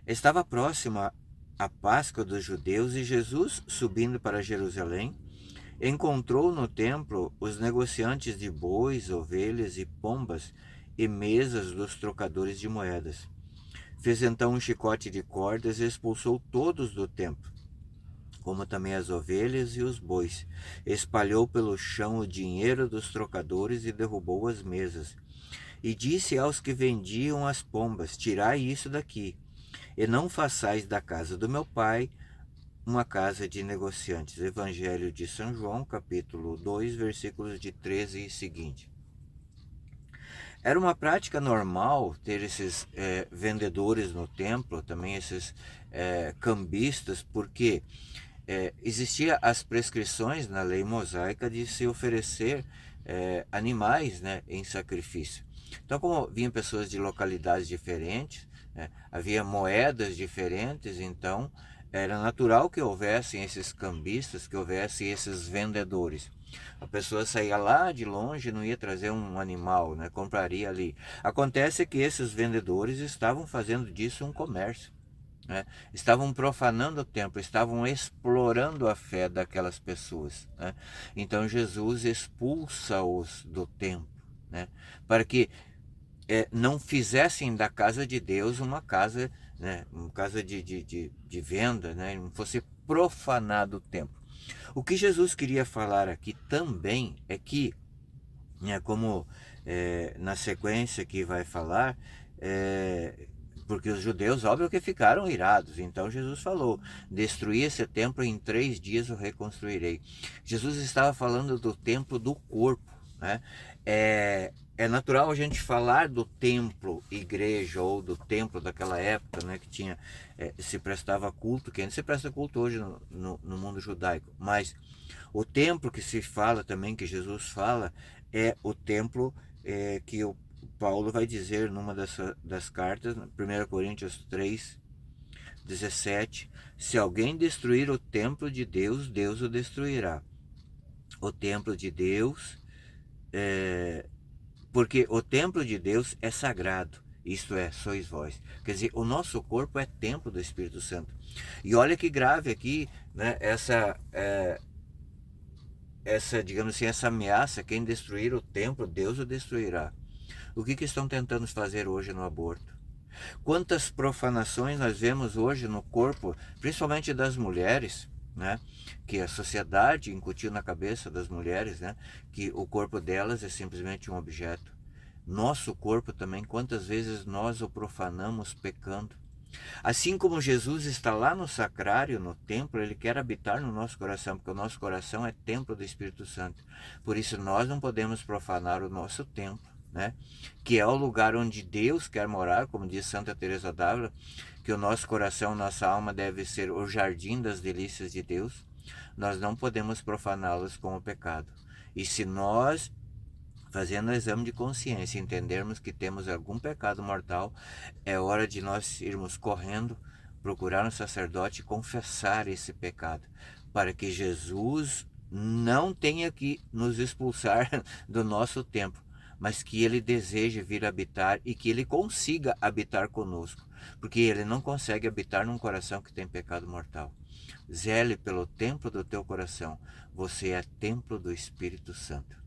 Estava próxima a Páscoa dos judeus e Jesus, subindo para Jerusalém, encontrou no templo os negociantes de bois, ovelhas e pombas e mesas dos trocadores de moedas. Fez então um chicote de cordas e expulsou todos do templo, como também as ovelhas e os bois. Espalhou pelo chão o dinheiro dos trocadores e derrubou as mesas. E disse aos que vendiam as pombas: Tirai isso daqui, e não façais da casa do meu pai uma casa de negociantes. Evangelho de São João, capítulo 2, versículos de 13 e seguinte. Era uma prática normal ter esses vendedores no templo, também esses cambistas, porque existia as prescrições na lei mosaica de se oferecer animais, né, em sacrifício. Então, como vinham pessoas de localidades diferentes, né, havia moedas diferentes, então era natural que houvessem esses cambistas, que houvessem esses vendedores. A pessoa saía lá de longe, não ia trazer um animal, né, compraria ali. Acontece que esses vendedores estavam fazendo disso um comércio, né? Estavam profanando o templo, estavam explorando a fé daquelas pessoas, né? Então Jesus expulsa-os do templo, né? Para que não fizessem da casa de Deus uma casa, né? Uma casa de venda, né? Não fosse profanado o templo. O que Jesus queria falar aqui também é que, né, como na sequência que vai falar, porque os judeus, óbvio que ficaram irados. Então Jesus falou: destruí esse templo, em 3 dias o reconstruirei. Jesus estava falando do templo do corpo, né? É natural a gente falar do templo igreja ou do templo daquela época, né, que tinha se prestava culto, que ainda se presta culto hoje no mundo judaico, mas o templo que se fala também, que Jesus fala, é o templo que o Paulo vai dizer numa das cartas, 1 Coríntios 3, 17: se alguém destruir o templo de Deus, Deus o destruirá. O templo de Deus, porque o templo de Deus é sagrado, isto é, sois vós. Quer dizer, o nosso corpo é templo do Espírito Santo. E olha que grave aqui, né, essa, digamos assim, essa ameaça: quem destruir o templo, Deus o destruirá. O que estão tentando fazer hoje no aborto? Quantas profanações nós vemos hoje no corpo, principalmente das mulheres, né? Que a sociedade incutiu na cabeça das mulheres, né? Que o corpo delas é simplesmente um objeto. Nosso corpo também, quantas vezes nós o profanamos pecando? Assim como Jesus está lá no sacrário, no templo, ele quer habitar no nosso coração, porque o nosso coração é templo do Espírito Santo. Por isso nós não podemos profanar o nosso templo, né? Que é o lugar onde Deus quer morar, como diz Santa Teresa d'Ávila, que o nosso coração, nossa alma deve ser o jardim das delícias de Deus. Nós não podemos profaná-los com o pecado. E se nós, fazendo o exame de consciência, entendermos que temos algum pecado mortal, é hora de nós irmos correndo, procurar um sacerdote e confessar esse pecado, para que Jesus não tenha que nos expulsar do nosso templo, mas que ele deseje vir habitar e que ele consiga habitar conosco, porque ele não consegue habitar num coração que tem pecado mortal. Zele pelo templo do teu coração, você é templo do Espírito Santo.